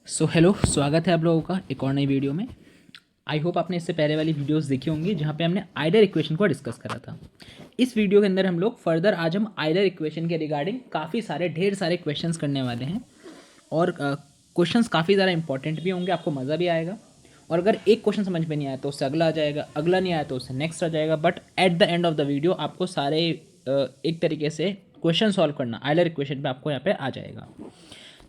Hello, स्वागत है आप लोगों का एक और नई वीडियो में। आई होप आपने इससे पहले वाली वीडियोस देखी होंगी जहाँ पे हमने आइलर इक्वेशन को डिस्कस करा था। इस वीडियो के अंदर हम लोग फर्दर आज हम आइलर इक्वेशन के रिगार्डिंग काफ़ी सारे ढेर सारे क्वेश्चंस करने वाले हैं और क्वेश्चंस काफ़ी ज़्यादा इंपॉर्टेंट भी होंगे, आपको मज़ा भी आएगा। और अगर एक क्वेश्चन समझ में नहीं आया तो उससे अगला आ जाएगा, अगला नहीं आया तो उससे नेक्स्ट आ जाएगा, but at the end of the video आपको सारे एक तरीके से क्वेश्चन सॉल्व करना आइलर इक्वेशन पे आपको यहाँ पे आ जाएगा।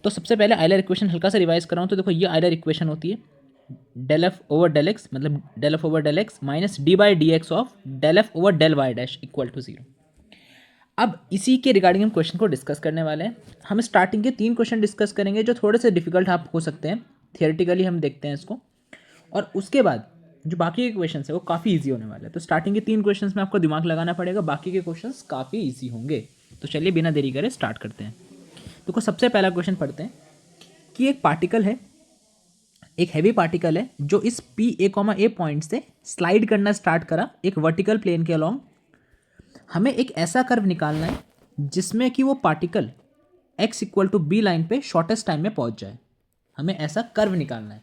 तो सबसे पहले आइलर इक्वेशन हल्का सा रिवाइज कर रहा हूँ। तो देखो, ये आइलर इक्वेशन होती है del F over del X, मतलब del F over del X minus D by D x of del F over del Y dash equal to zero. अब इसी के रिगार्डिंग हम क्वेश्चन को डिस्कस करने वाले हैं। हम स्टार्टिंग के 3 क्वेश्चन डिस्कस करेंगे जो थोड़े से डिफिकल्ट आप हो सकते हैं, थियोरेटिकली हम देखते हैं इसको, और उसके बाद जो बाकी के क्वेश्चन है वो काफ़ी ईजी होने वाले हैं। तो स्टार्टिंग के 3 क्वेश्चन में आपको दिमाग लगाना पड़ेगा, बाकी के क्वेश्चन काफ़ी ईजी होंगे। तो चलिए बिना देरी करे स्टार्ट करते हैं। तो सबसे पहला क्वेश्चन पढ़ते हैं कि एक पार्टिकल है, एक हैवी पार्टिकल है जो इस पी ए पॉइंट से स्लाइड करना स्टार्ट करा एक वर्टिकल प्लेन के अलॉन्ग। हमें एक ऐसा कर्व निकालना है जिसमें कि वो particle x equal to B line पे शॉर्टेस्ट टाइम में पहुंच जाए। हमें ऐसा कर्व निकालना है।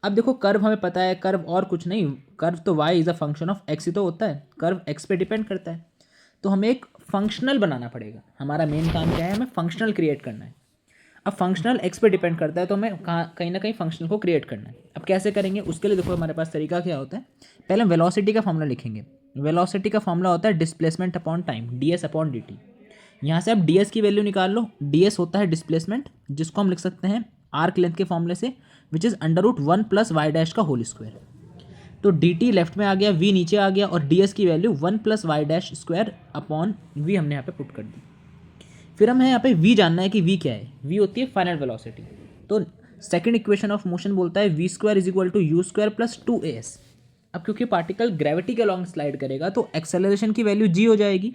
अब देखो, कर्व हमें पता है, कर्व और कुछ नहीं, कर्व तो y is a function of x ही तो होता है, कर्व x पे डिपेंड करता है। तो हमें एक फंक्शनल बनाना पड़ेगा। हमारा मेन काम क्या है, हमें फंक्शनल क्रिएट करना है। अब फंक्शनल एक्स पे डिपेंड करता है, तो हमें कहीं ना कहीं फंक्शनल को क्रिएट करना है। अब कैसे करेंगे उसके लिए देखो, हमारे पास तरीका क्या होता है। पहले हम वेलोसिटी का फॉर्मूला लिखेंगे। वेलोसिटी का फॉर्मूला होता है displacement upon time, D S upon D T. यहाँ से आप डी एस की वैल्यू निकाल लो। डी एस होता है डिस्प्लेसमेंट, जिसको हम लिख सकते हैं आर्क लेंथ के फॉर्मूले से, which is under root 1 plus y dash का होल स्क्वायर। तो डी टी लेफ्ट में आ गया, वी नीचे आ गया, और डी एस की value 1 plus y dash square upon v हमने यहाँ पे पुट कर दी। फिर हमें यहाँ पे v जानना है कि v क्या है। v होती है फाइनल वेलोसिटी। तो सेकंड इक्वेशन ऑफ मोशन बोलता है v square is equal to u square plus 2as। अब क्योंकि पार्टिकल ग्रेविटी के अलॉन्ग स्लाइड करेगा तो एक्सेलरेशन की वैल्यू g हो जाएगी,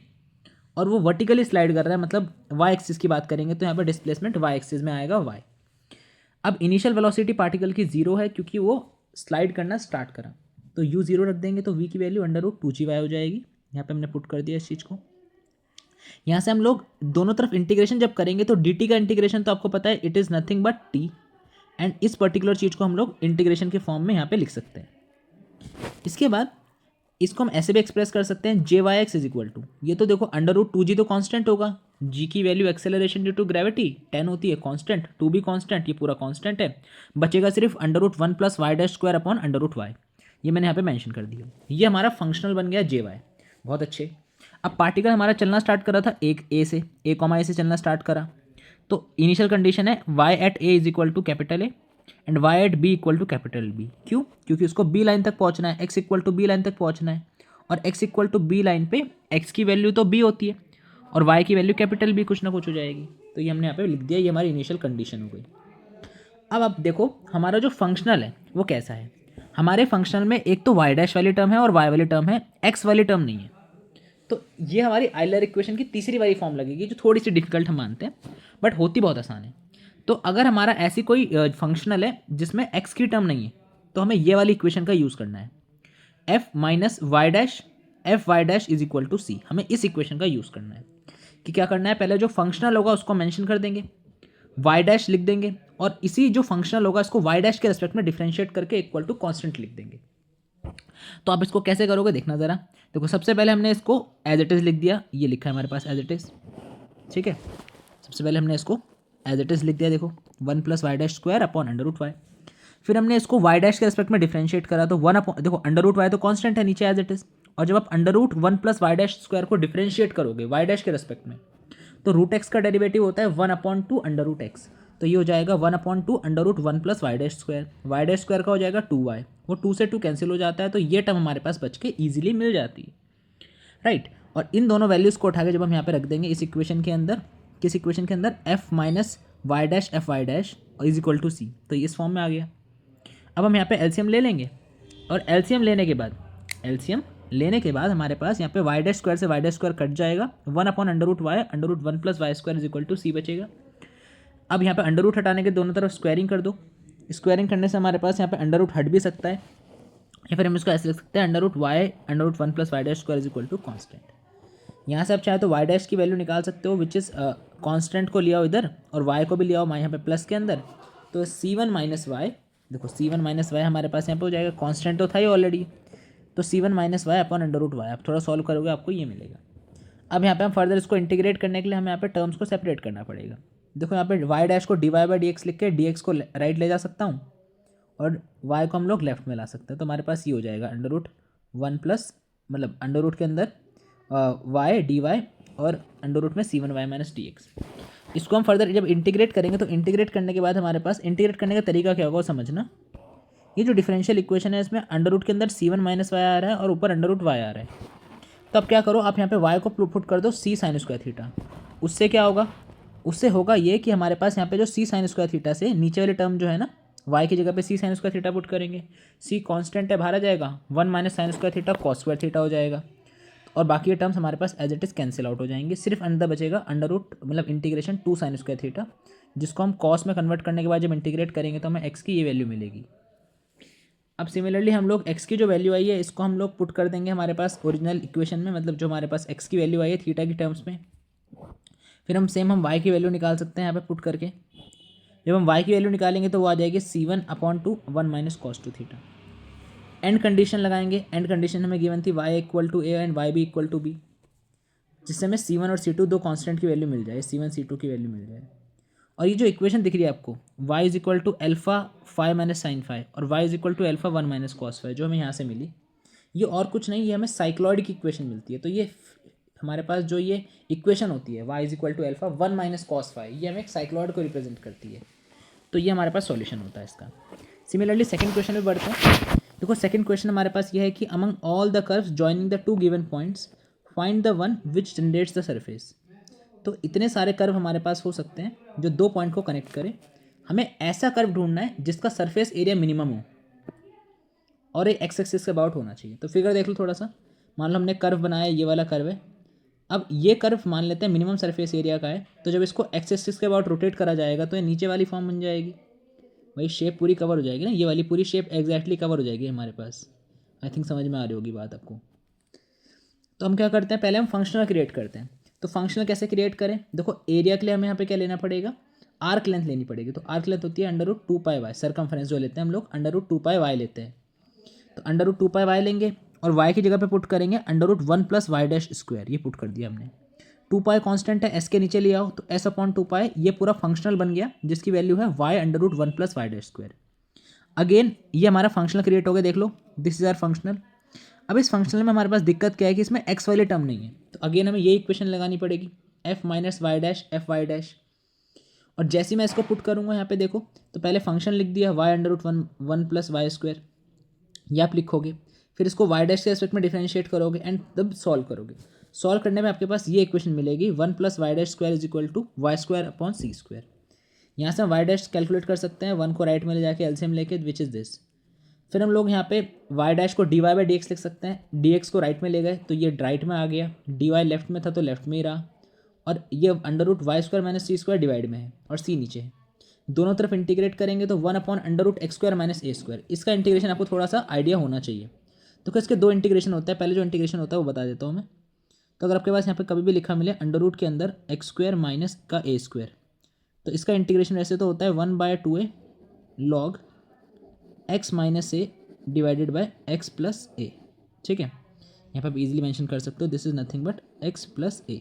और वो वर्टिकली स्लाइड कर रहा है, मतलब y एक्सिस की बात करेंगे तो यहाँ पर डिस्प्लेसमेंट y एक्सिस में आएगा y। अब इनिशियल वेलोसिटी पार्टिकल की 0 है क्योंकि वो स्लाइड करना स्टार्ट करा, तो u 0 रख देंगे तो v की वैल्यू अंडर रूट 2g हो जाएगी। यहाँ पे हमने पुट कर दिया इस चीज़ को। यहाँ से हम लोग दोनों तरफ इंटीग्रेशन जब करेंगे तो dt का इंटीग्रेशन तो आपको पता है it is nothing but t, and इस पर्टिकुलर चीज़ को हम लोग इंटीग्रेशन के फॉर्म में यहाँ पे लिख सकते हैं। इसके बाद इसको हम ऐसे भी एक्सप्रेस कर सकते हैं J Y X is equal to, ये तो देखो अंडर रूट 2g तो कांस्टेंट होगा, g की value acceleration due to gravity 10 होती है कांस्टेंट, 2 भी कांस्टेंट, ये पूरा कांस्टेंट है। बचेगा सिर्फ under root 1 plus y dash square upon under root y, ये मैंने यहाँ पे मेंशन कर दिया। ये हमारा फंक्शनल बन गया जे वाई। बहुत अच्छे। अब पार्टिकल हमारा चलना स्टार्ट करा था एक ए से, ए से चलना स्टार्ट करा, तो इनिशियल कंडीशन है y at A is equal to capital A and y at B equal to capital B. क्यों? क्योंकि उसको बी लाइन तक पहुंचना है, x equal to B line तक पहुंचना है, और x equal to B line पे एक्स की वैल्यू तो बी होती है और वाई की वैल्यू कैपिटल बी कुछ ना कुछ हो जाएगी। तो ये हमने यहाँ पे लिख दिया, ये हमारी इनिशियल कंडीशन हो गई। अब आप देखो हमारा जो फंक्शनल है वो कैसा है। हमारे फंक्शनल में एक तो वाई डैश वाली टर्म है और वाई वाली टर्म है, एक्स वाली टर्म नहीं है। तो ये हमारी आइलर इक्वेशन की तीसरी वाली फॉर्म लगेगी, जो थोड़ी सी डिफिकल्ट हम मानते हैं बट होती बहुत आसान है। तो अगर हमारा ऐसी कोई फंक्शनल है जिसमें एक्स की टर्म नहीं है तो हमें ये वाली इक्वेशन का यूज़ करना है, F minus Y dash F Y dash is equal to C. हमें इस इक्वेशन का यूज़ करना है कि क्या करना है, पहले जो फंक्शनल होगा उसको मेंशन कर देंगे, वाई डैश लिख देंगे, और इसी जो फंक्शनल होगा इसको वाई डैश के रेस्पेक्ट में डिफरेंशिएट करके इक्वल टू कांस्टेंट लिख देंगे। तो आप इसको कैसे करोगे देखना ज़रा। देखो, सबसे पहले हमने इसको एज इट इज़ लिख दिया, ये लिखा है हमारे पास एज इट इज़, ठीक है। सबसे पहले हमने इसको एज इट इज़ लिख दिया, देखो 1 plus y dash square upon under root y. फिर हमने इसको वाई डैश के रेस्पेक्ट में डिफरेंशिएट करा, तो 1 अपॉन, देखो अंडर रूट वाई तो कॉन्स्टेंट है नीचे एज इट इज़, और जब आप under root 1 plus y dash square को डिफरेंशिएट करोगे वाई डैश के रेस्पेक्ट में, तो रूट एक्स का डेरिवेटिव होता है 1 अपॉन 2 अंडर रूट एक्स, तो ये हो जाएगा 1 upon 2 under root 1 plus y dash square. Y dash square का हो जाएगा 2y, वो 2 से 2 कैंसिल हो जाता है, तो ये टर्म हमारे पास बच के ईजिली मिल जाती है, राइट। और इन दोनों वैल्यूज़ को उठा के जब हम यहाँ पे रख देंगे इस इक्वेशन के अंदर, किस इक्वेशन के अंदर, F minus Y dash F Y dash is equal to C, तो इस फॉर्म में आ गया। अब हम यहाँ पे एलसीएम ले लेंगे, और एलसीएम लेने के बाद हमारे पास यहाँ पे वाई डैश स्क्वायर से वाई डैश स्क्वायर कट जाएगा, 1 upon under root Y, under root 1 plus Y square is equal to C बचेगा। अब यहाँ पे अंडर रूट हटाने के दोनों तरफ स्क्वायरिंग कर दो, स्क्वायरिंग करने से हमारे पास यहाँ पे अंडर रूट हट भी सकता है, या फिर हम इसको ऐसे लिख सकते हैं under root Y under root 1 plus y dash square is equal to constant. यहाँ से आप चाहे तो वाई डैश की वैल्यू निकाल सकते हो, विच इज़ कॉन्स्टेंट को लिया हो इधर और वाई को भी लिया हो यहाँ पे प्लस के अंदर, तो C1 माइनस वाई, देखो C1 माइनस वाई हमारे पास यहाँ पे हो जाएगा, कांस्टेंट तो था ही ऑलरेडी, तो C1 minus y upon under root y. आप थोड़ा सॉल्व करोगे आपको ये मिलेगा। अब यहाँ पे हम फर्दर इसको इंटीग्रेट करने के लिए हमें यहाँ पे टर्म्स को सेपरेट करना पड़ेगा। देखो यहाँ पे वाई डैश को d y by D x लिख के डी एक्स को राइट ले जा सकता हूँ और वाई को हम लोग लेफ्ट में ला सकते हैं। तो हमारे पास ये हो जाएगा अंडर रूट वन प्लस, मतलब अंडर रूट के अंदर वाई डी वाई और अंडर रूट में C1 Y minus D x. इसको हम फर्दर जब इंटीग्रेट करेंगे तो इंटीग्रेट करने के बाद हमारे पास इंटीग्रेट करने का तरीका क्या होगा वो समझना। ये जो डिफरेंशियल इक्वेशन है इसमें अंडर रूट के अंदर C1 माइनस वाई आ रहा है और ऊपर अंडर रूट वाई आ रहा है। तो अब क्या करो, आप यहाँ पे y को पुट कर दो c साइन स्क्वायर थीटा। उससे क्या होगा, उससे होगा ये कि हमारे पास यहाँ पे जो c साइन स्क्वायर थीटा से नीचे वाले टर्म जो है ना, y की जगह पे c sine square theta put करेंगे, c कांस्टेंट है बाहर आ जाएगा, 1 minus sine square theta cos square theta हो जाएगा और बाकी ये टर्म्स हमारे पास as it is cancel out हो जाएंगे। सिर्फ अंदर बचेगा अंडर रूट मतलब इंटीग्रेशन 2 साइन स्क्वायर थीटा, जिसको हम कॉस में कन्वर्ट करने के बाद जब इंटीग्रेट करेंगे तो हमें x की ये वैल्यू मिलेगी। अब सिमिलरली हम लोग x की जो वैल्यू आई है इसको हम लोग पुट कर देंगे हमारे पास ओरिजिनल इक्वेशन में, मतलब जो हमारे पास x की वैल्यू आई है थीटा की टर्म्स में। फिर हम y की वैल्यू निकाल सकते हैं यहाँ पे पुट करके। जब हम y की वैल्यू निकालेंगे तो वो आ जाएगी C1 upon 2 1 minus cos 2 theta. End condition लगाएंगे, एंड कंडीशन हमें गिवन थी y equal to a and y भी इक्वल टू b, जिससे हमें C1 और C2 दो कॉन्स्टेंट की वैल्यू मिल जाए, C1 C2 की वैल्यू मिल जाए। और ये जो इक्वेशन दिख रही है आपको y is equal to alpha five minus sine five और y is equal to alpha 1 minus cos five, जो हमें यहाँ से मिली, ये और कुछ नहीं, ये हमें साइक्लॉइड की इक्वेशन मिलती है। तो ये हमारे पास जो ये इक्वेशन होती है y is equal to alpha 1 minus cos five, ये हमें एक साइक्लॉइड को रिप्रेजेंट करती है। तो ये हमारे पास सॉल्यूशन होता है इसका। सिमिलरली सेकंड क्वेश्चन में बढ़ते हैं। देखो सेकंड क्वेश्चन हमारे पास ये है कि among all the curves joining the two given points find the one which generates the surface. तो इतने सारे कर्व हमारे पास हो सकते हैं जो दो पॉइंट को कनेक्ट करें, हमें ऐसा कर्व ढूंढना है जिसका सरफेस एरिया मिनिमम हो और एक एक्स एक्सिस के अबाउट होना चाहिए। तो फिगर देख लो थोड़ा सा, मान लो हमने कर्व बनाया, ये वाला कर्व है। अब ये कर्व मान लेते हैं मिनिमम सरफेस एरिया का है, तो जब इसको एक्स एक्सिस के अबाउट रोटेट करा जाएगा तो ये नीचे वाली फॉर्म बन जाएगी, वही शेप पूरी कवर हो जाएगी ना, ये वाली पूरी शेप एग्जैक्टली कवर हो जाएगी हमारे पास। आई थिंक समझ में आ रही होगी बात आपको। तो हम क्या करते हैं, पहले हम फंक्शनल क्रिएट करते हैं। तो फंक्शनल कैसे क्रिएट करें, देखो एरिया के लिए हमें यहाँ पे क्या लेना पड़ेगा, आर्क लेंथ लेनी पड़ेगी। तो आर्क लेंथ होती है अंडर रूट 2 पाई वाई, सरकमफ्रेंस जो लेते हैं हम लोग अंडर रूट 2 पाई वाई लेते हैं। तो अंडर रूट 2 पाई वाई लेंगे और वाई की जगह पे पुट करेंगे under root 1 plus y dash square, ये पुट कर दिया हमने। 2 पाई कॉन्स्टेंट है, एस के नीचे ले आओ तो एस अपॉन 2 पाई, ये पूरा फंक्शनल बन गया जिसकी वैल्यू है y under root 1 plus y dash square. Again ये हमारा फंक्शनल क्रिएट हो गया, देख लो दिस इज आर फंक्शनल। अब इस फंक्शनल में हमारे पास दिक्कत क्या है कि इसमें एक्स वाले टर्म नहीं है, तो अगेन हमें ये इक्वेशन लगानी पड़ेगी f minus Y dash F Y dash. और जैसे मैं इसको पुट करूँगा यहाँ पे देखो, तो पहले फंक्शन लिख दिया y under root 1 plus Y square, ये आप लिखोगे, फिर इसको वाई डैश के एस्पेक्ट में डिफरेंशिएट करोगे एंड तब सॉल्व करोगे। सॉल्व करने में आपके पास ये इक्वेशन मिलेगी 1 plus y dash square is equal to y square upon c square. यहाँ से हम वाई डैश कैलकुलेट कर सकते हैं, 1 को राइट में ले जाके एलसीएम लेके, विच इज़ दिस। फिर हम लोग यहाँ पे वाई डैश को d y by D x लिख सकते हैं, डी एक्स को राइट में ले गए तो ये राइट में आ गया, डी वाई लेफ्ट में था तो लेफ्ट में ही रहा, और ये under root Y square minus C square divide में है और सी नीचे है। दोनों तरफ इंटीग्रेट करेंगे तो 1 upon under root X square minus A square. इसका इंटीग्रेशन आपको थोड़ा सा आइडिया होना चाहिए। तो इसके दो इंटीग्रेशन होता है, पहले जो इंटीग्रेशन होता है वो बता देता हूँ मैं। तो अगर आपके पास यहाँ पे कभी भी लिखा मिले अंडर रूट के अंदर एक्स स्क्वायर माइनस का ए स्क्वायर, तो इसका इंटीग्रेशन वैसे तो होता है 1/2a log X minus A divided by X plus A. ठीक है, यहाँ पर आप इजीली मेंशन कर सकते हो this is nothing but X plus A.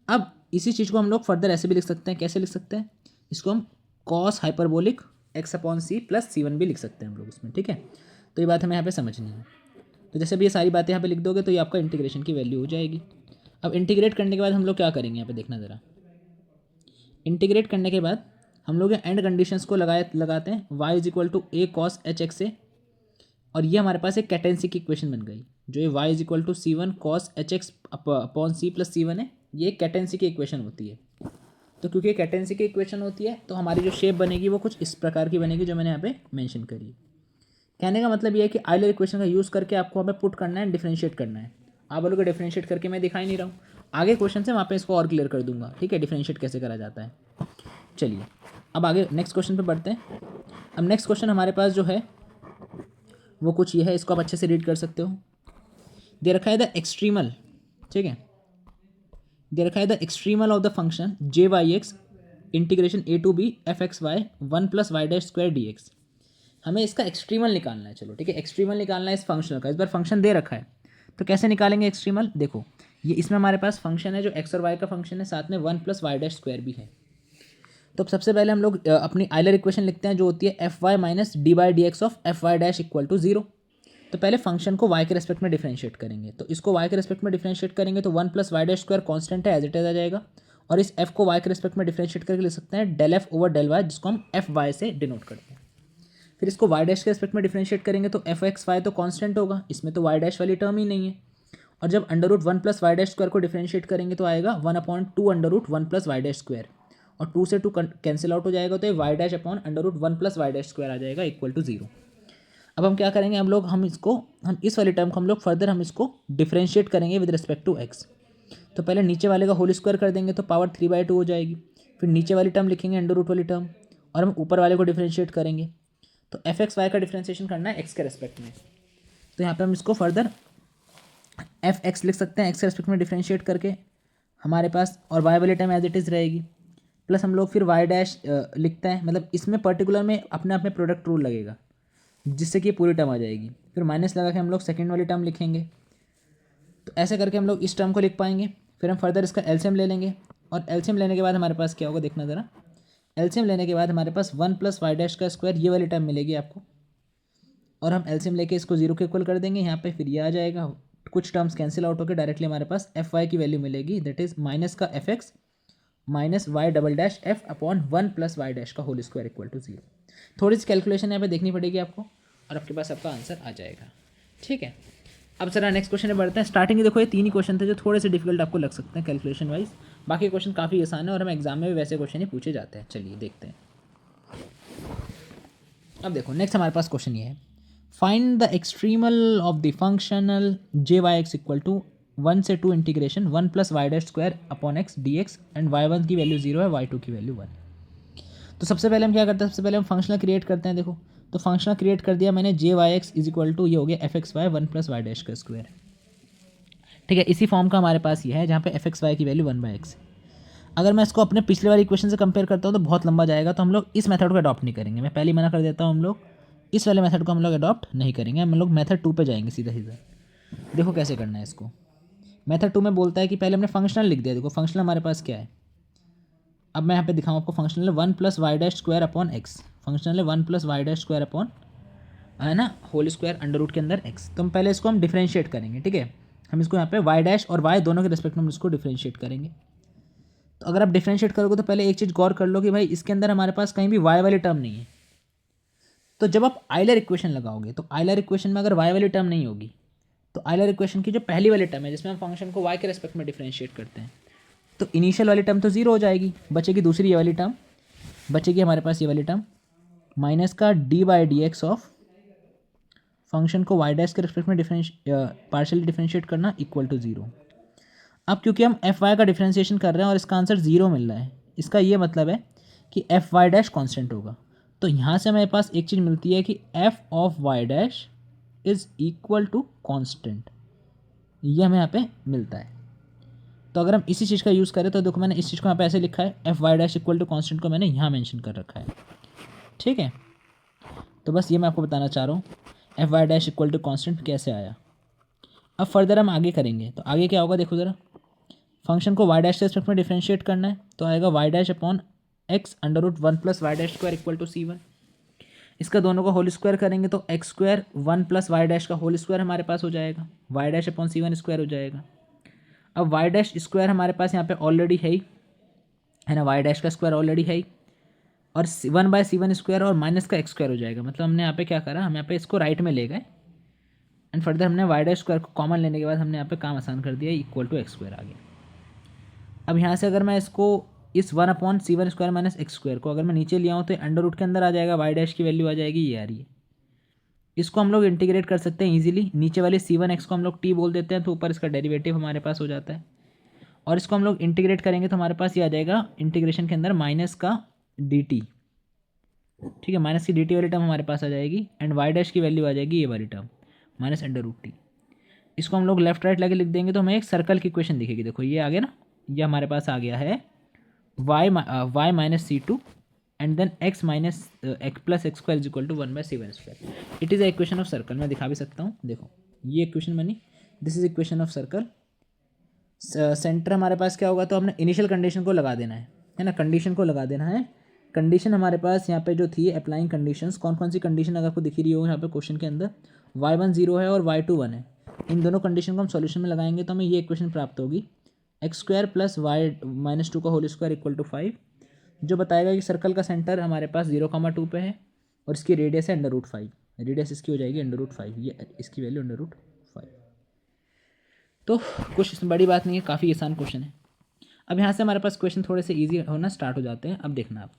अब इसी चीज़ को हम लोग फर्दर ऐसे भी लिख सकते हैं, कैसे लिख सकते हैं, इसको हम cos hyperbolic x upon c plus C1 भी लिख सकते हैं हम लोग इसमें। ठीक है, तो ये बात हमें यहाँ पे समझनी है। तो जैसे भी ये सारी बातें यहाँ पे लिख दोगे तो ये आपका इंटीग्रेशन की वैल्यू हो जाएगी। अब इंटीग्रेट करने के बाद हम लोग क्या करेंगे, यहाँ पे देखना ज़रा। इंटीग्रेट करने के बाद हम लोग एंड कंडीशंस को लगाते हैं, y is equal to A cos H X A, और ये हमारे पास एक कैटेंसी की इक्वेशन बन गई, जो ये y is equal to C1 cos H x upon c plus C1 है, ये एक कैटेंसी की इक्वेशन होती है। तो क्योंकि कैटेंसी की इक्वेशन होती है तो हमारी जो शेप बनेगी वो कुछ इस प्रकार की बनेगी जो मैंने यहाँ पे मेंशन करी है। कहने का मतलब ये है कि आइलर इक्वेशन का यूज़ करके आपको हमें पुट करना है, डिफरेंशिएट करना है। आप बोलोगे डिफरेंशिएट करके मैं दिखाई नहीं रहा हूँ, आगे क्वेश्चन से वहाँ पे इसको और क्लियर कर दूंगा। ठीक है, डिफरेंशिएट कैसे करा जाता है। चलिए अब आगे नेक्स्ट क्वेश्चन पे बढ़ते हैं। अब नेक्स्ट क्वेश्चन हमारे पास जो है वो कुछ ये है, इसको आप अच्छे से रीड कर सकते हो। दे रखा है द एक्सट्रीमल, ठीक है, दे रखा है the extremal of the function J Y X integration A to B F X Y 1 + y² dx। हमें इसका एक्सट्रीमल निकालना है। चलो ठीक है, एक्सट्रीमल निकालना है इस फंक्शन का। इस बार फंक्शन दे रखा है तो कैसे निकालेंगे एक्सट्रीमल। देखो ये इसमें हमारे पास फंक्शन है जो एक्स और वाई का फंक्शन है, साथ में 1 + y² भी है। तो अब सबसे पहले हम लोग अपनी आइलर इक्वेशन लिखते हैं जो होती है f y minus D by D x of f Y dash equal to 0। तो पहले फंक्शन को y के रेस्पेक्ट में डिफरेंशिएट करेंगे। तो इसको y के रेस्पेक्ट में डिफरेंशिएट करेंगे तो 1 + y² कॉन्स्टेंट है, एज इट इज आ जाएगा। और इस f को y के रेस्पेक्ट में डिफरेंशिएट करके लिख सकते हैं del f over del y, जिसको हम एफ वाई से डिनोट करते हैं। फिर इसको y डैश के रेस्पेक्ट में डिफरेंशिएट करेंगे तो एफ एक्स वाई तो कॉन्स्टेंट होगा, इसमें तो y डैश वाली टर्म ही नहीं है। और जब √1 + y² को डिफरेंशिएट करेंगे तो आएगा 1/2 √1 + y²। और 2 से 2 कैंसिल आउट हो जाएगा तो ये y डैश अपॉन √1 + y² आ जाएगा इक्वल टू 0। अब हम क्या करेंगे, हम इस वाली टर्म को हम लोग फर्दर हम इसको डिफरेंशिएट करेंगे विद रिस्पेक्ट टू x। तो पहले नीचे वाले का होल स्क्वायर कर देंगे तो पावर 3/2 हो जाएगी। फिर नीचे वाली टर्म लिखेंगे √ वाली टर्म, और हम ऊपर वाले को डिफरेंशिएट करेंगे। तो एफ एक्स वाई का डिफरेंशिएशन करना है x के रेस्पेक्ट में। तो यहाँ पे हम इसको फर्दर एफ एक्स लिख सकते हैं x के रेस्पेक्ट में डिफरेंशिएट करके हमारे पास, और y वाली टर्म एज इट इज़ रहेगी। प्लस हम लोग फिर y डैश लिखते हैं, मतलब इसमें पर्टिकुलर में अपने आप में प्रोडक्ट रूल लगेगा जिससे कि पूरी टर्म आ जाएगी। फिर माइनस लगा के हम लोग सेकंड वाली टर्म लिखेंगे। तो ऐसे करके हम लोग इस टर्म को लिख पाएंगे। फिर हम फर्दर इसका एलसीएम ले लेंगे, और एलसीएम लेने के बाद हमारे पास क्या होगा देखना ज़रा। एलसीएम लेने के बाद हमारे पास 1 + y² ये वाली टर्म मिलेगी आपको, और हम एलसीएम लेके इसको 0 के इक्वल कर देंगे यहाँ पे। फिर ये आ जाएगा, कुछ टर्म्स कैंसिल आउट होकर डायरेक्टली हमारे पास एफ वाई की वैल्यू मिलेगी, दैट इज माइनस का f x minus y double dash f upon 1 + y dash का होल स्क्वायर इक्वल टू 0। थोड़ी सी कैलकुलेशन यहाँ पे देखनी पड़ेगी आपको, और आपके पास आपका आंसर आ जाएगा। ठीक है, अब जरा नेक्स्ट क्वेश्चन में बढ़ते हैं। स्टार्टिंग में देखो ये 3 ही क्वेश्चन थे जो थोड़े से डिफिकल्ट आपको लग सकते हैं कैलकुलेशन वाइज, बाकी क्वेश्चन काफ़ी आसान है और हमें एग्जाम में भी वैसे क्वेश्चन ही पूछे जाते हैं। चलिए देखते हैं। अब देखो नेक्स्ट हमारे पास क्वेश्चन ये है, find the extremal of the functional J Y X equal to 1 से 2 integration 1 + y² upon x dx and y1 की वैल्यू 0 है, y2 की वैल्यू 1। तो सबसे पहले हम क्या करते हैं, सबसे पहले हम फंक्शनल क्रिएट करते हैं। देखो तो फंक्शनल क्रिएट कर दिया मैंने, J Y X is equal to ये हो गया एफ एक्स वाई 1 + y²। ठीक है, इसी फॉर्म का हमारे पास ये है जहाँ पे एफ एक्स वाई की वैल्यू 1/x। अगर मैं इसको अपने पिछले वाली इक्वेशन से कंपेयर करता हूँ तो बहुत लंबा जाएगा, तो हम लोग इस मेथड को अडॉप्ट नहीं करेंगे। मैं पहले ही मना कर देता हूँ, हम लोग इस वाले मेथड को हम लोग अडॉप्ट नहीं करेंगे, हम लोग मेथड 2 पे जाएंगे सीधा सीधा। देखो कैसे करना है इसको। मेथड 2 में बोलता है कि पहले हमने फंक्शनल लिख दिया। देखो फंक्शनल हमारे पास क्या है, अब मैं यहाँ पे दिखाऊँ आपको। Functional 1 + y² upon x, functional है 1 + y² अपॉन, है ना, होल स्क्वायर अंडर के अंदर x। तो हम पहले इसको हम डिफरेंशिएट करेंगे। ठीक है, हम इसको यहाँ पे y' और y दोनों के रिस्पेक्ट में हम इसको डिफरेंशिएट करेंगे। तो अगर आप डिफरेंशिएट करोगे तो पहले एक चीज़ गौर कर लो कि भाई इसके अंदर हमारे पास कहीं भी y वाली टर्म नहीं है। तो जब आप आइलर इक्वेशन लगाओगे तो आइलर इक्वेशन में अगर y वाली टर्म नहीं होगी तो आइलर इक्वेशन की जो पहली वाली टर्म है जिसमें हम फंक्शन को y के रेस्पेक्ट में डिफरेंशिएट करते हैं, तो इनिशियल वाली टर्म तो 0 हो जाएगी, बचेगी दूसरी ये वाली टर्म, बचेगी हमारे पास ये वाली टर्म माइनस का d/dx ऑफ फंक्शन को y डैश के रेस्पेक्ट में पार्शियली डिफरेंशिएट करना इक्वल टू 0। अब क्योंकि हम एफ वाई का डिफरेंशिएशन कर रहे हैं और इसका आंसर 0 मिल रहा है, इसका ये मतलब है कि एफ वाई डैश कॉन्स्टेंट होगा। तो यहाँ से हमारे पास एक चीज़ मिलती है कि f of Y dash is equal to constant, ये हमें यहाँ पे मिलता है। तो अगर हम इसी चीज़ का यूज़ करें तो देखो मैंने इस चीज़ को यहाँ पे ऐसे लिखा है, f Y dash equal to constant को मैंने यहाँ मेंशन कर रखा है। ठीक है, तो बस ये मैं आपको बताना चाह रहा हूँ f Y dash equal to constant कैसे आया। अब फर्दर हम आगे करेंगे, तो आगे क्या होगा देखो ज़रा। फंक्शन को y डैश के रेस्पेक्ट में डिफरेंशिएट करना है, तो आएगा y dash upon x under root 1 + y² equal to c1। इसका दोनों का होल स्क्वायर करेंगे तो x² 1 + y डैश का होल स्क्वायर हमारे पास हो जाएगा, y dash upon c1 square हो जाएगा। अब y डैश स्क्वायर हमारे पास यहाँ पे ऑलरेडी है ही, है ना, y डैश का स्क्वायर ऑलरेडी है ही, और 1/c1 स्क्वायर और माइनस का x² हो जाएगा। मतलब हमने यहाँ पे क्या करा, हम यहाँ पे इसको राइट में ले गए एंड फर्दर हमने y डैश स्क्वायर को कॉमन लेने के बाद हमने यहाँ पे काम आसान कर दिया, इक्वल टू x² आ गया। अब यहाँ से अगर मैं इसको इस 1/c1 स्क्वायर माइनस x² को अगर मैं नीचे लिया हूँ तो अंडर रूट के अंदर आ जाएगा, y डैश की वैल्यू आ जाएगी ये आ रही है। इसको हम लोग इंटीग्रेट कर सकते हैं इजीली, नीचे वाले c1x को हम लोग t बोल देते हैं तो ऊपर इसका डेरिवेटिव हमारे पास हो जाता है, और इसको हम लोग इंटीग्रेट करेंगे तो हमारे पास ये आ जाएगा इंटीग्रेशन के अंदर माइनस का dt। ठीक है, माइनस की dt वाली टर्म हमारे पास आ जाएगी एंड y डैश की वैल्यू आ जाएगी ये वाली term minus under root t। इसको हम लोग लेफ्ट राइट लगे लिख देंगे तो हमें एक सर्कल की इक्वेशन दिखेगी। देखो ये आ गया ना, ये हमारे पास आ गया है y minus C2 and then x minus x plus x square is equal to 1/c1². It is a equation of circle. मैं दिखा भी सकता हूँ, देखो ये इक्वेशन बनी, this is equation of circle. Centre हमारे पास क्या होगा, तो हमने इनिशियल कंडीशन को लगा देना है ना, कंडीशन को लगा देना है. कंडीशन हमारे पास यहाँ पे जो थी अप्लाइंग कंडीशंस, कौन कौन सी कंडीशन अगर आपको दिख रही हो यहाँ पे क्वेश्चन के अंदर, y1 0 है और y2 1 है. इन दोनों कंडीशन को हम सॉल्यूशन में लगाएंगे तो हमें ये इक्वेशन प्राप्त होगी, x² प्लस y-2 का होल स्क्वायर इक्वल टू 5, जो बताएगा कि सर्कल का सेंटर हमारे पास 0,2 पे है और इसकी रेडियस है √5. रेडियस इसकी हो जाएगी √5, ये इसकी वैल्यू √5. तो कुछ बड़ी बात नहीं है, काफ़ी आसान क्वेश्चन है. अब यहाँ से हमारे पास क्वेश्चन थोड़े से इजी होना स्टार्ट हो जाते हैं. अब देखना आप,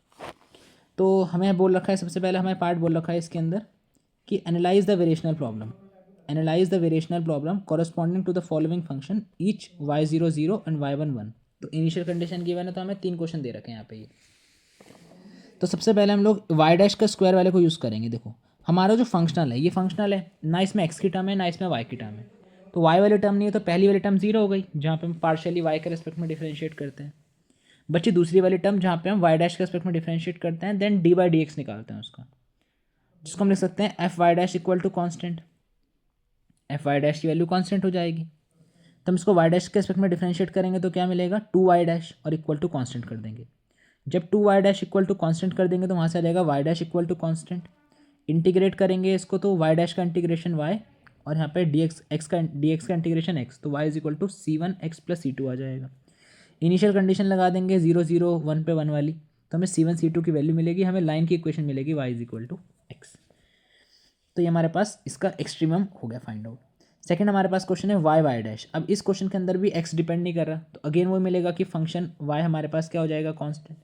तो हमें बोल रखा है, सबसे पहले हमें पार्ट बोल रखा है इसके अंदर कि analyse the variational problem. Analyse the variational problem corresponding to the following function each y0 0 and y1 1. तो इनिशियल कंडीशन गिवन है, तो हमें 3 क्वेश्चन दे रखे हैं यहाँ पे ये. तो सबसे पहले हम लोग y' का स्क्वायर वाले को यूज़ करेंगे. देखो हमारा जो फंक्शनल है, ये फंक्शनल है ना, इसमें x की टर्म है ना इसमें y की टर्म है. तो y वाली टर्म नहीं है तो पहली वाली टर्म 0 हो गई, जहाँ पे हम पार्शियली y के रेस्पेक्ट में डिफरेंशिएट करते हैं. बच्ची दूसरी वाली टर्म जहाँ पे हम y' के रेस्पेक्ट में डिफरेंशिएट करते हैं, देन d/dx निकालते हैं उसका, जिसको हम लिख सकते हैं fy' equal to constant. fy' की वैल्यू कॉन्स्टेंट हो जाएगी. तो हम इसको y' के रेस्पेक्ट में डिफरेंशिएट करेंगे तो क्या मिलेगा, 2y' और इक्वल टू कॉन्स्टेंट कर देंगे. जब 2y' इक्वल टू कॉन्स्टेंट कर देंगे तो वहाँ से आ जाएगा y' equal to constant. Integrate करेंगे इसको तो y' का इंटीग्रेशन y और यहाँ पे dx का इंटीग्रेशन x, तो y is equal to c1x plus c2 आ जाएगा. इनिशियल कंडीशन लगा देंगे 0 0 1 पे 1 वाली, तो हमें c1 c2 की वैल्यू मिलेगी, हमें लाइन की इक्वेशन मिलेगी y is equal to x. तो ये हमारे पास इसका एक्सट्रीमम हो गया फाइंड आउट. सेकंड हमारे पास क्वेश्चन है y'. अब इस क्वेश्चन के अंदर भी x डिपेंड नहीं कर रहा, तो अगेन वो मिलेगा कि फंक्शन y हमारे पास क्या हो जाएगा, कांस्टेंट.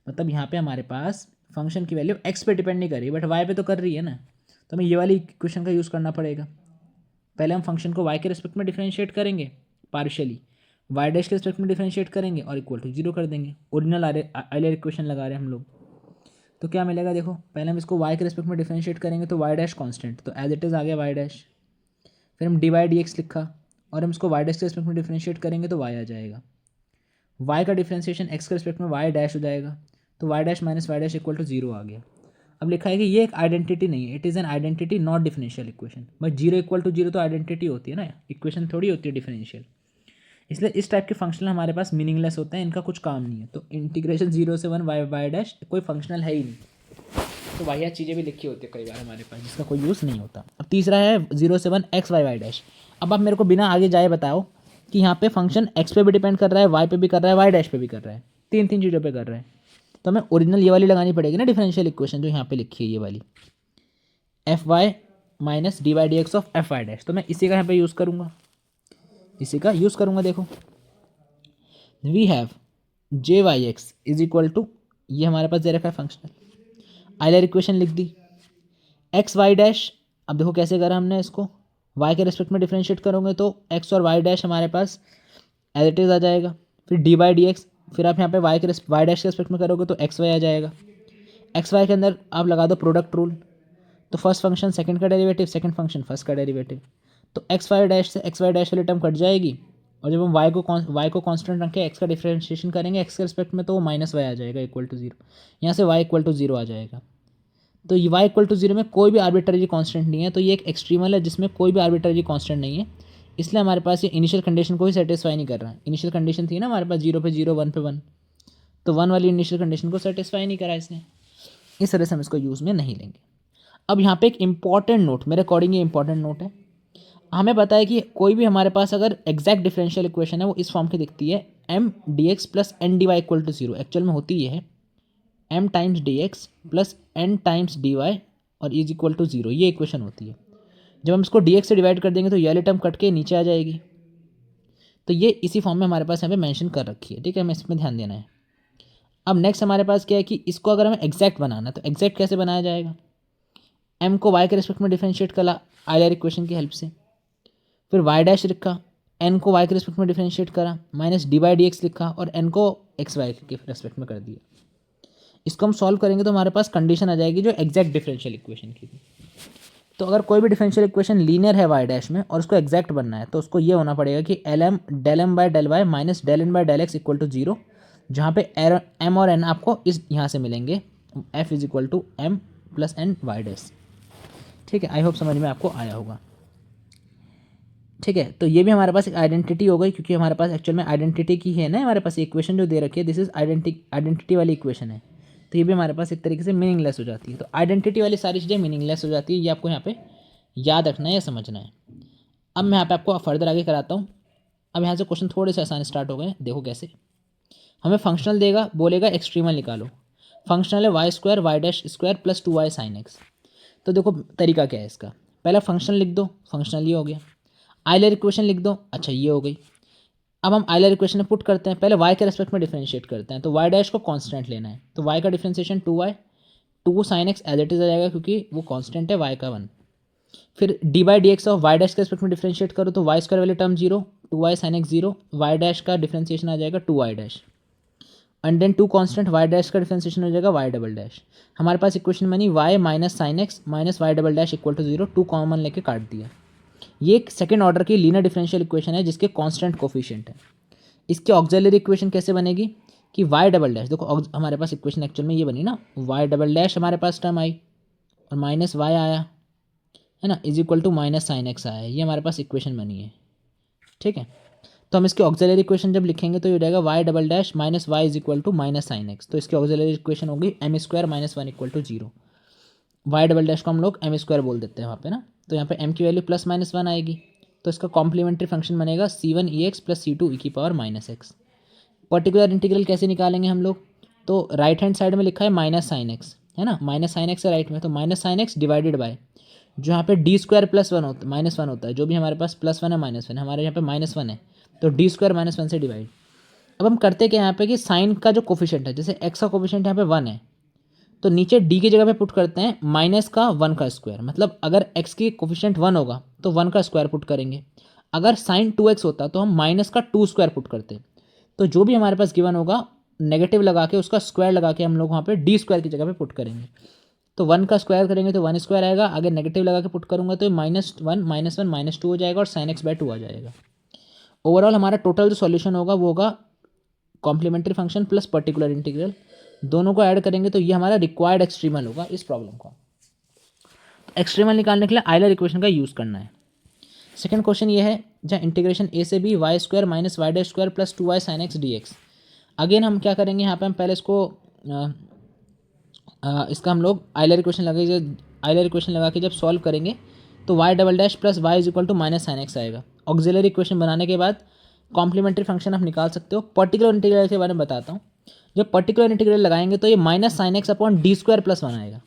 मतलब यहाँ पे हमारे पास फंक्शन की वैल्यू x पे डिपेंड नहीं कर रही, बट y पे तो कर रही है ना, तो हमें ये वाली इक्वेशन का यूज़ करना पड़ेगा. पहले हम फंक्शन को y के रिस्पेक्ट में डिफरेंशिएट करेंगे पार्शियली, y' के रिस्पेक्ट में डिफरेंशिएट करेंगे और इक्वल टू 0 कर देंगे. ओरिजिनल आइलर इक्वेशन लगा रहे हैं हम लोग, तो क्या मिलेगा, देखो पहले हम इसको y के रिस्पेक्ट में डिफरेंशिएट करेंगे तो y' कांस्टेंट, तो एज इट इज़ आ गया y'. फिर हम d/dx लिखा और हम इसको y' के रिस्पेक्ट में डिफरेंशिएट करेंगे तो y आ जाएगा. y का डिफरेंशिएशन x के रिस्पेक्ट में y' हो जाएगा, तो y' minus y' equal to 0 आ गया. अब लिखा है कि ये एक आइडेंटिटी नहीं है, it is an identity not differential equation. But 0 equal to 0 तो आइडेंटिटी होती है ना, इक्वेशन थोड़ी होती है डिफरेंशियल. इसलिए इस टाइप के फंक्शनल हमारे पास मीनिंगलेस होते हैं, इनका कुछ काम नहीं है. तो इंटीग्रेशन 0 से 1 y' कोई फंक्शनल है ही नहीं. तो वाहियात चीज़ें भी लिखी होती है कई बार हमारे पास, जिसका कोई यूज़ नहीं होता. अब तीसरा है 0 से 1 x y'. अब आप मेरे को बिना आगे जाए बताओ कि यहाँ पे फंक्शन x पे भी डिपेंड कर रहा है, y पे भी कर रहा है, y' पे भी कर रहा है, तीन चीज़ों पे कर रहा है. तो हमें ओरिजिनल ये वाली लगानी पड़ेगी ना डिफरेंशियल इक्वेशन, जो यहाँ पे लिखी है ये वाली, fy minus d/dx of fy'. तो मैं इसी का यहाँ पे यूज़ करूँगा, देखो we have jy(x) is equal to, ये हमारे पास दे रखा है फंक्शनल, आइलर इक्वेशन लिख दी, x y'. अब देखो कैसे करा हमने इसको, y के रेस्पेक्ट में डिफरेंशिएट करोगे तो x और y' हमारे पास एज इट इज़ आ जाएगा. फिर d/dx, फिर आप यहाँ पे y' के रेस्पेक्ट में करोगे तो x y आ जाएगा. x y के अंदर आप लगा दो प्रोडक्ट रूल, तो फर्स्ट फंक्शन सेकंड का डेरिवेटिव, सेकंड फंक्शन फर्स्ट का डेरिवेटिव, तो x y' से x y' वाली टर्म कट जाएगी. और जब हम y को कांस्टेंट रख के x का डिफरेंशिएशन करेंगे x के रिस्पेक्ट में, तो वो माइनस y आ जाएगा इक्वल टू 0. यहाँ से y इक्वल टू 0 आ जाएगा. तो ये y इक्वल टू 0 में कोई भी आर्बिट्ररी कांस्टेंट नहीं है, तो ये एक एक्सट्रीमल है जिसमें कोई भी आर्बिट्ररी कांस्टेंट नहीं है. इसलिए हमारे पास ये इनिशियल कंडीशन को ही सेटिस्फाई नहीं कर रहा है. इनिशियल कंडीशन थी ना हमारे पास 0 पे 0 1 पे 1, तो 1 वाली इनिशियल कंडीशन को सेटिस्फाई नहीं करा इसने. इस तरह से हम इसको यूज़ में नहीं लेंगे. अब यहाँ पे एक इंपॉर्टेंट नोट, मेरे अकॉर्डिंग ये इंपॉर्टेंट नोट है. हमें पता है कि कोई भी हमारे पास अगर एग्जैक्ट डिफरेंशियल इक्वेशन है वो इस फॉर्म की दिखती है, m dx plus n dy equal to 0. Actual में होती ये है m times dx plus n times dy और इज इक्वल टू 0. ये इक्वेशन होती है. जब हम इसको dx से डिवाइड कर देंगे तो ये वाली टर्म कट के नीचे आ जाएगी. तो ये इसी फॉर्म में हमारे पास यहाँ पे मेंशन कर रखी है, ठीक है, हमें इसमें ध्यान देना है. अब नेक्स्ट हमारे पास क्या है कि इसको अगर हमें एग्जैक्ट बनाना है तो एग्जैक्ट कैसे बनाया जाएगा, m को y के रिस्पेक्ट में डिफरेंशिएट करा आइलर इक्वेशन की हेल्प से, फिर y' लिखा, n को y के रिस्पेक्ट में डिफरेंशिएट करा, माइनस d/dx लिखा और n को x y के रिस्पेक्ट में कर दिया. इसको हम सॉल्व करेंगे तो हमारे पास कंडीशन आ जाएगी जो एग्जैक्ट डिफरेंशियल इक्वेशन की थी. तो अगर कोई भी डिफरेंशियल इक्वेशन लीनियर है y' में और उसको एग्जैक्ट बनना है तो उसको ये होना पड़ेगा कि lm del m by del y minus del n by del x equal to 0, जहाँ पे एम और एन आपको इस यहाँ से मिलेंगे, f is equal to m plus n y dash. ठीक है, आई होप समझ में आपको आया होगा। ठीक है, तो ये भी हमारे पास एक आइडेंटिटी हो गई, क्योंकि हमारे पास एक्चुअल में आइडेंटिटी की है ना, हमारे पास इक्वेशन जो दे रखी है दिस इज आइडेंटिटी वाली इक्वेशन है, तो ये भी हमारे पास एक तरीके से मीनिंगलेस हो जाती है। तो आइडेंटिटी वाली सारी चीज़ें मीनिंगलेस हो जाती है, ये आपको यहाँ पे याद रखना है या समझना है। अब मैं यहाँ पे आपको फर्दर आगे कराता हूँ। अब यहाँ से क्वेश्चन थोड़े से आसान स्टार्ट हो गए, देखो कैसे। हमें फंक्शनल देगा, बोलेगा एक्सट्रीमल निकालो। फंक्शनल है Y square y dash square plus 2y sine x. तो देखो तरीका क्या है इसका, पहला फंक्शनल लिख दो, फंक्शनल ये हो गया। आइलर इक्वेशन लिख दो, अच्छा ये हो गई। अब हम आइलर इक्वेशन में पुट करते हैं, पहले y के रेस्पेक्ट में डिफरेंशिएट करते हैं। तो y डैश को कांस्टेंट लेना है, तो y का differentiation 2y, 2 sine X as it is आ जाएगा क्योंकि वो कांस्टेंट है y का 1। फिर D by D x of Y dash के रेस्पेक्ट में डिफरेंशिएट करो, तो वाई स्क्वायर वाली term 0, 2y sine X 0, Y dash का डिफरेंशिएशन आ जाएगा 2y डैश, and then 2 constant Y dash का डिफरेंशिएशन हो जाएगा वाई डबल डैश। हमारे पास इक्वेशन बनी y minus sine x minus y double dash equal to 0, 2 common लेके काट दिया। ये एक सेकेंड ऑर्डर की लीनियर डिफरेंशियल इक्वेशन है जिसके कांस्टेंट कोफिशिएंट है। इसकी ऑक्सिलरी इक्वेशन कैसे बनेगी कि वाई डबल डैश, देखो हमारे पास इक्वेशन एक्चुअल में ये बनी ना, वाई डबल डैश हमारे पास टर्म आई और माइनस वाई आया है ना, is equal to minus sine x आया, ये हमारे पास इक्वेशन बनी है। ठीक है, तो हम इसकी ऑक्सिलरी इक्वेशन जब लिखेंगे तो ये हो जाएगा Y double dash minus y is equal to minus sine x. तो इसकी ऑक्सिलरी इक्वेशन होगी m square minus 1 equal to 0। Y double dash को हम लोग एम स्क्वायर बोल देते हैं वहाँ पे ना, तो यहाँ पे एम की वैल्यू प्लस माइनस 1 आएगी, तो इसका कॉम्प्लीमेंट्री फंक्शन बनेगा c1 ex plus c2 e की power minus x. Particular integral कैसे निकालेंगे हम लोग, तो राइट हैंड साइड में लिखा है माइनस साइन एक्स है ना, माइनस साइन एक्स है राइट में, तो minus sine x divided by जो यहाँ पे डी स्क्वायर प्लस 1 होता है माइनस 1 होता है, जो भी हमारे पास प्लस 1 है माइनस 1 है, हमारे यहाँ पे माइनस 1 है, तो डी स्क्वायर माइनस 1 से डिवाइड। अब हम करते क्या यहाँ पे कि साइन का जो कोफिशिएंट है, जैसे एक्स का कोफिशिएंट यहाँ पे 1 है, तो नीचे डी की जगह पे पुट करते हैं माइनस का 1 का स्क्वायर, मतलब अगर एक्स की कोफिशिएंट 1 होगा तो 1 का स्क्वायर पुट करेंगे। अगर साइन 2x होता तो हम माइनस का 2 स्क्वायर पुट करते। तो जो भी हमारे पास गिवन होगा नेगेटिव लगा के उसका स्क्वायर लगा के हम लोग वहाँ पे डी स्क्वायर की जगह पे पुट करेंगे। तो 1 का स्क्वायर करेंगे तो 1 स्क्वायर आएगा, आगे नेगेटिव लगा के पुट करूँगा तो -1 -1 -2 हो जाएगा और साइन एक्स बाय 2 आ जाएगा। ओवरऑल हमारा टोटल जो सॉल्यूशन होगा वो होगा complementary function plus particular integral, दोनों को ऐड करेंगे तो ये हमारा रिक्वायर्ड एक्सट्रीमल होगा इस प्रॉब्लम का। एक्सट्रीमल निकालने के लिए आइलर इक्वेशन का यूज़ करना है। सेकंड क्वेश्चन ये है जहाँ इंटीग्रेशन ए से b Y square minus Y dash square plus 2y sine x D x. Again हम क्या करेंगे यहाँ पे, हम पहले इसको इसका हम लोग आइलर इक्वेशन लगा के जब सॉल्व करेंगे तो y double dash plus y is equal to minus sine x आएगा। ऑक्सिलरी इक्वेशन बनाने के बाद कॉम्प्लीमेंट्री फंक्शन आप निकाल सकते हो। पर्टिकुलर इंटीग्रल के बारे में बताता हूँ, जब पर्टिकुलर इंटीग्रल लगाएंगे तो ये minus sine x upon D square plus 1 आएगा।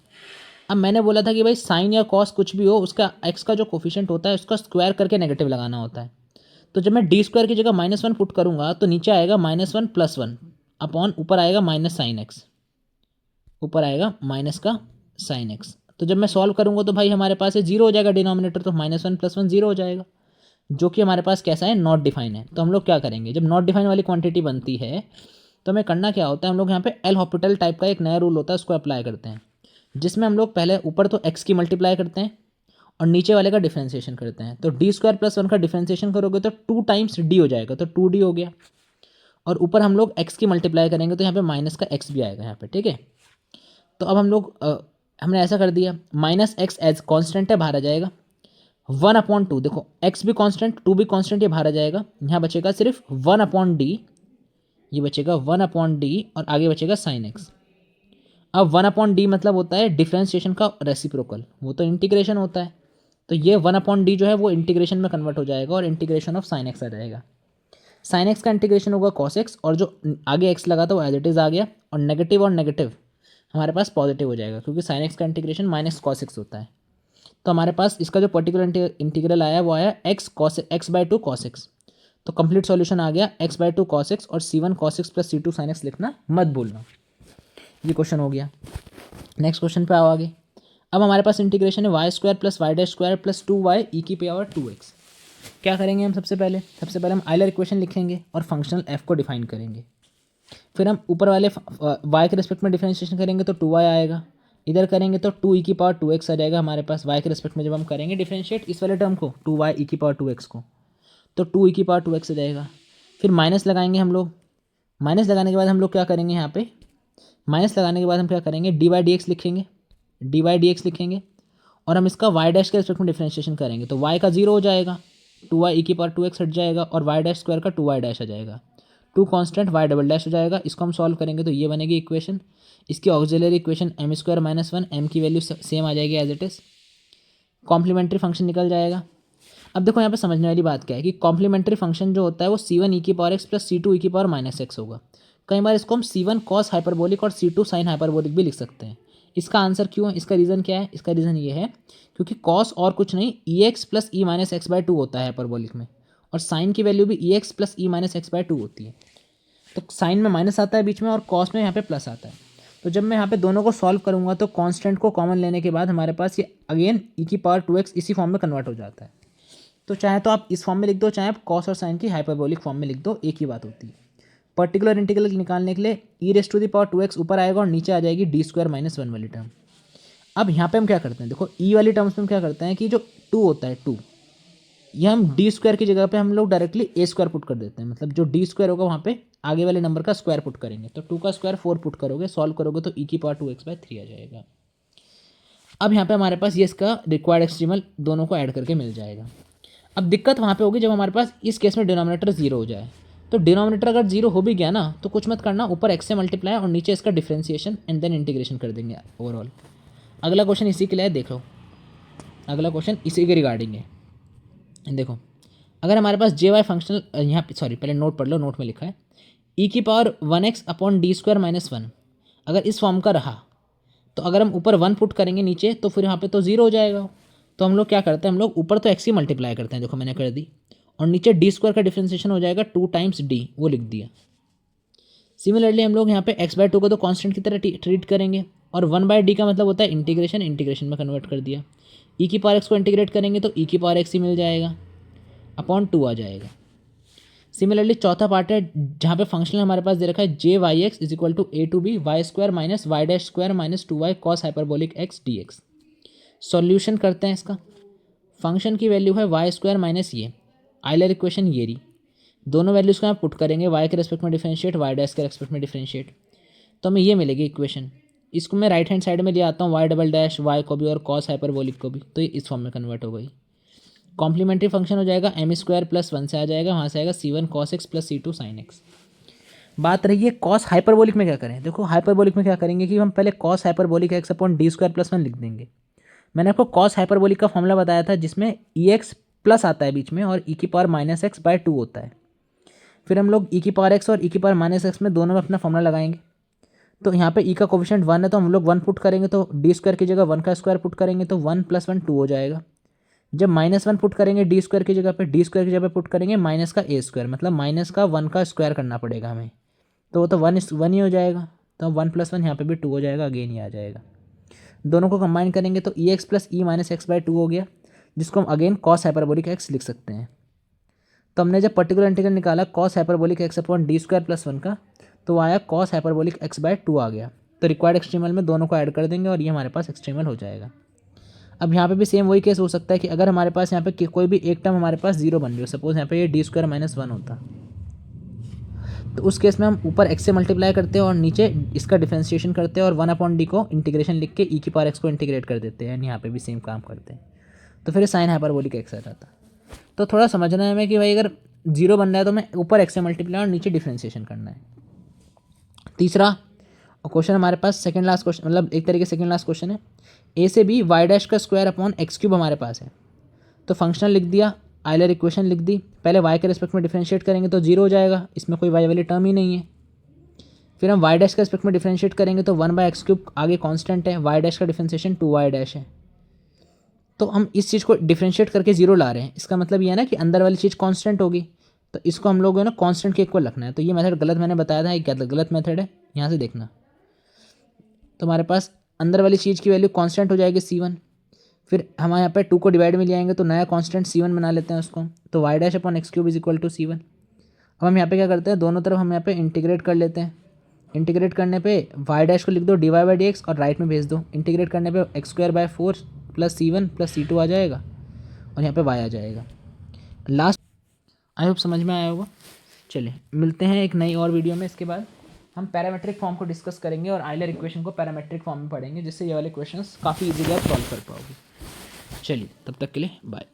अब मैंने बोला था कि भाई साइन या कॉस कुछ भी हो उसका एक्स का जो कोफिशिएंट होता है उसका स्क्वायर करके नेगेटिव लगाना होता है। तो जब मैं डी स्क्वायर की जगह -1 पुट करूँगा तो नीचे आएगा -1 प्लस 1 अपॉन ऊपर आएगा माइनस साइन एक्स, ऊपर आएगा माइनस का साइन एक्स। तो जब मैं सॉल्व करूँगा तो भाई हमारे पास ये 0 हो जाएगा डिनोमिनेटर, तो -1 प्लस 1 0 हो जाएगा, जो कि हमारे पास कैसा है नॉट डिफाइन है। तो हम लोग क्या करेंगे, जब नॉट डिफाइन वाली क्वांटिटी बनती है तो हमें करना क्या होता है, हम लोग यहाँ पे एल हॉस्पिटल टाइप का एक नया रूल होता है उसको अप्लाई करते हैं, जिसमें हम लोग पहले ऊपर तो एक्स की मल्टीप्लाई करते हैं और नीचे वाले का डिफरेंशिएशन करते हैं। तो डी स्क्वायर प्लस 1 का डिफरेंशिएशन करोगे तो 2 टाइम्स डी हो जाएगा, तो 2d हो गया, और ऊपर हम लोग एक्स की मल्टीप्लाई करेंगे तो यहाँ पे माइनस का एक्स भी आएगा यहाँ पे। ठीक है, तो अब हम लोग हमने ऐसा कर दिया, माइनस एक्स एज कॉन्स्टेंट है बाहर आ जाएगा, 1/2, देखो एक्स भी कॉन्स्टेंट 2 भी कॉन्स्टेंट, ये बाहर आ जाएगा, यहाँ बचेगा सिर्फ 1/d, ये बचेगा 1/d और आगे बचेगा साइन एक्स। अब 1/d मतलब होता है डिफरेंशिएशन का रेसिप्रोकल, वो तो इंटीग्रेशन होता है, तो ये 1/d जो है वो इंटीग्रेशन में कन्वर्ट हो जाएगा और इंटीग्रेशन ऑफ साइन एक्स आ जाएगा। साइन एक्स का इंटीग्रेशन होगा कॉस एक्स, और जो आगे एक्स लगा था वो एज इट इज़ आ गया, और नेगेटिव हमारे पास पॉजिटिव हो जाएगा क्योंकि साइन एक्स का इंटीग्रेशन माइनस कॉस एक्स होता है। तो हमारे पास इसका जो पर्टिकुलर इंटीग्रल आया वो आया x/2 cos x। तो कंप्लीट सॉल्यूशन आ गया x/2 cos x, और c1 cos x plus c2 sin x लिखना मत भूलना। ये क्वेश्चन हो गया। नेक्स्ट क्वेश्चन पे आओ आगे। अब हमारे पास इंटीग्रेशन है Y square plus y dash square plus 2y e की पावर 2x। क्या करेंगे हम, सबसे पहले हम आइलर इक्वेशन लिखेंगे और फंक्शनल f को डिफाइन करेंगे। फिर हम ऊपर वाले y के रिस्पेक्ट में डिफरेंशिएशन करेंगे तो 2y आएगा, इधर करेंगे तो 2 ई की पावर 2x आ जाएगा हमारे पास। y के रिस्पेक्ट में जब हम करेंगे डिफरेंशिएट इस वाले टर्म को 2y ई की पावर 2x को, तो 2 ई की पावर 2x आ जाएगा। फिर माइनस लगाएंगे हम लोग, माइनस लगाने के बाद हम लोग क्या करेंगे, यहाँ पे माइनस लगाने के बाद हम क्या करेंगे, डी बाई डी एक्स लिखेंगे, डी बाई डी एक्स लिखेंगे और हम इसका वाई डैश के रिस्पेक्ट में डिफ्रेंशिएशन करेंगे तो वाई का जीरो हो जाएगा, टू वाई ई की पावर टू एक्स हट जाएगा और वाई डैश स्क्वायर का टू वाई डैश आ जाएगा, two constant y double dash हो जाएगा। इसको हम सॉल्व करेंगे तो ये बनेगी इक्वेशन। इसकी auxiliary equation m square minus one, m की वैल्यू सेम आ जाएगी as it is, complementary function निकल जाएगा। अब देखो यहाँ पे समझने वाली बात क्या है कि कॉम्प्लीमेंट्री फंक्शन जो होता है वो सी1 ई की पावर एक्स प्लस सी2 ई की पावर माइनस एक्स होगा। कई बार इसको हम सी1 कॉस हाइपरबोलिक और सी2 साइन हाइपरबोलिक भी लिख सकते हैं। इसका आंसर क्यों है, इसका रीज़न क्या है, इसका रीज़न ये है क्योंकि कॉस और कुछ नहीं E X plus E minus X by two होता है हाइपरबोलिक में, और साइन की वैल्यू भी E X plus E minus X by two होती है। तो साइन में माइनस आता है बीच में और कॉस में यहाँ पे प्लस आता है। तो जब मैं यहाँ पे दोनों को सॉल्व करूँगा तो कांस्टेंट को कॉमन लेने के बाद हमारे पास ये अगेन ई की पावर टू एक्स इसी फॉर्म में कन्वर्ट हो जाता है। तो चाहे तो आप इस फॉर्म में लिख दो, चाहे आप कॉस और साइन की हाइपरबोलिक फॉर्म में लिख दो, एक ही बात होती है। पर्टिकुलर इंटीग्रल निकालने के लिए E raise to the power two X ऊपर आएगा और नीचे आ जाएगी डी स्क्वायर माइनस वन वाली टर्म। अब यहाँ पे हम क्या करते हैं, देखो ई वाली टर्म्स में हम क्या करते हैं कि जो टू होता है टू, ये हम डी स्क्वायर की जगह पे हम लोग डायरेक्टली ए स्क्वायर पुट कर देते हैं। मतलब जो डी स्क्वायर होगा वहाँ पे आगे वाले नंबर का स्क्वायर पुट करेंगे। तो टू का स्क्वायर फोर पुट करोगे, सॉल्व करोगे तो ई की power two X by three आ जाएगा। अब यहाँ पे हमारे पास ये इसका रिक्वायर्ड एक्सट्रीमल दोनों को ऐड करके मिल जाएगा। अब दिक्कत वहाँ पे होगी जब हमारे पास इस केस में डिनोमिनेटर जीरो हो जाए। तो डिनोमिनेटर अगर जीरो हो भी गया ना तो कुछ मत करना, ऊपर एक्स से मल्टीप्लाई और नीचे इसका डिफ्रेंसिएशन एंड देन इंटीग्रेशन कर देंगे ओवरऑल। अगला क्वेश्चन इसी के लिए है, देखो अगला क्वेश्चन इसी के रिगार्डिंग है। देखो अगर हमारे पास जे वाई फंक्शनल, यहाँ पे सॉरी पहले नोट पढ़ लो, नोट में लिखा है ई की power one x upon D square minus one, अगर इस फॉर्म का रहा तो अगर हम ऊपर वन पुट करेंगे नीचे तो फिर यहाँ पे तो जीरो हो जाएगा। तो हम लोग क्या करते हैं, हम लोग ऊपर तो एक्स ही मल्टीप्लाई करते हैं, देखो मैंने कर दी, और नीचे डी स्क्वायर का डिफ्रेंसिएशन हो जाएगा टू टाइम्स डी, वो लिख दिया। सिमिलरली हम लोग यहाँ पे एक्स बाय टू को तो कांस्टेंट की तरह ट्रीट करेंगे और वन बाय डी का मतलब होता है इंटीग्रेशन, इंटीग्रेशन में कन्वर्ट कर दिया। ई की पावर एक्स को इंटीग्रेट करेंगे तो ई की पावर एक्स ही मिल जाएगा, अपॉन टू आ जाएगा। सिमिलरली चौथा पार्ट है जहाँ पे फंक्शनल हमारे पास दे रखा है J Y X is equal to A to B Y square minus Y dash square minus two Y cos hyperbolic X D X. Solution करते हैं इसका। फंक्शन की वैल्यू है वाई स्क्वायर माइनस ये आइलर इक्वेशन ये रही, दोनों values को हम पुट करेंगे, वाई के रेस्पेक्ट में डिफरेंशिएट, वाई डैश के रेस्पेक्ट में डिफरेंशिएट, तो हमें ये मिलेगी इक्वेशन। इसको मैं राइट हैंड साइड में ले आता हूँ, वाई डबल डैश वाई को भी और कॉस हाइपरबोलिक को भी, तो ये इस फॉर्म में कन्वर्ट हो गई। कॉम्प्लीमेंट्री फंक्शन हो जाएगा एम स्क्वायर प्लस वन से आ जाएगा, वहाँ से आएगा C one cos X plus C two sine X. बात रही है कॉस हाइपरबोलिक में क्या करें। देखो हाइपरबोलिक में क्या करेंगे कि हम पहले cos hyperbolic x upon D square plus one लिख देंगे। मैंने आपको कॉस हाइपरबोलिक का फॉर्मूला बताया था जिसमें ई एक्स प्लस आता है बीच में और ई की power minus X by two होता है। फिर हम लोग ई की पावर एक्स और ई की पावर माइनस एक्स में दोनों में अपना फॉर्मूला लगाएंगे। तो यहाँ पे ई का कोफिशिएंट वन है तो हम लोग वन पुट करेंगे तो डी स्क्वायर की जगह वन का स्क्वायर पुट करेंगे तो वन प्लस वन टू हो जाएगा। जब माइनस वन पुट करेंगे डी स्क्वायर की जगह पे, डी स्क्वायर की जगह पे पुट करेंगे माइनस का ए स्क्वायर, मतलब माइनस का वन का स्क्वायर करना पड़ेगा हमें, तो वो तो वन ही हो जाएगा। तो वन प्लस वन यहाँ पे भी टू हो जाएगा, अगेन ही आ जाएगा। दोनों को कंबाइन करेंगे तो E X plus E minus X by two हो गया, जिसको हम अगेन कॉस हाइपरबोलिक एक्स लिख सकते हैं। तो हमने जब पर्टिकुलर इंटीग्रल निकाला cos hyperbolic x upon D square plus one का, तो आया cos hyperbolic X by two आ गया। तो रिक्वायर्ड एक्सट्रीमल में दोनों को ऐड कर देंगे और ये हमारे पास एक्सट्रीमल हो जाएगा। अब यहाँ पे भी सेम वही केस हो सकता है कि अगर हमारे पास यहाँ पे कोई भी एक टर्म हमारे पास जीरो बन रही हो, सपोज यहाँ पे ये डी स्क्वायर माइनस वन होता, तो उस केस में हम ऊपर एक्स से मल्टीप्लाई करते हैं और नीचे इसका डिफरेंशिएशन करते हैं और वन अपॉन डी को इंटीग्रेशन लिख के ई की पावर एक्स को इंटीग्रेट कर देते हैं, यहाँ पे भी सेम काम करते हैं। तो फिर साइन हाइपरबोलिक एक्स आ जाता। तो थोड़ा समझना है हमें कि भाई अगर जीरो बन रहा है तो मैं ऊपर एक्स से मल्टीप्लाई और नीचे डिफरेंशिएशन करना है। तीसरा क्वेश्चन हमारे पास सेकंड लास्ट क्वेश्चन, मतलब एक तरीके सेकंड लास्ट क्वेश्चन है। ए से बी वाई डैश का स्क्वायर अपॉन एक्स क्यूब हमारे पास है, तो फंक्शनल लिख दिया, आइलर इक्वेशन लिख दी। पहले वाई के रिस्पेक्ट में डिफरेंशिएट करेंगे तो जीरो हो जाएगा, इसमें कोई वाई वाली टर्म ही नहीं है। फिर हम वाई डैश के रिस्पेक्ट में डिफरेंशिएट करेंगे तो वन बाय एक्स क्यूब आगे कांस्टेंट है, वाई डैश का डिफरेंशिएशन टू वाई डैश है। तो हम इस चीज़ को डिफरेंशिएट करके जीरो ला रहे हैं, इसका मतलब ये है ना कि अंदर वाली चीज़ कांस्टेंट होगी, तो इसको हम लोग है ना कांस्टेंट के इक्वल रखना है। तो ये मेथड गलत मैंने बताया था, ये गलत मेथड है, यहाँ से देखना। तो हमारे पास अंदर वाली चीज़ की वैल्यू कांस्टेंट हो जाएगी C1, फिर हम यहाँ पे टू को डिवाइड में ले आएंगे तो नया कांस्टेंट C1 बना लेते हैं उसको, तो y dash upon x cube is equal to C1। अब हम यहाँ पे क्या करते हैं, दोनों तरफ हम यहाँ पे इंटीग्रेट कर लेते हैं। इंटीग्रेट करने पे वाई डैश को लिख दो d y by D x और राइट में भेज दो। इंटीग्रेट करने पे x square by four plus C1 plus C2 आ जाएगा और यहाँ पे y आ जाएगा। लास्ट आई होप समझ में आया होगा। चलिए मिलते हैं एक नई और वीडियो में। इसके बाद हम पैरामेट्रिक फॉर्म को डिस्कस करेंगे और आइलर इक्वेशन को पैरामेट्रिक फॉर्म में पढ़ेंगे, जिससे ये वाले क्वेश्चंस काफ़ी इजीली आप सॉल्व कर पाओगे। चलिए तब तक के लिए बाय।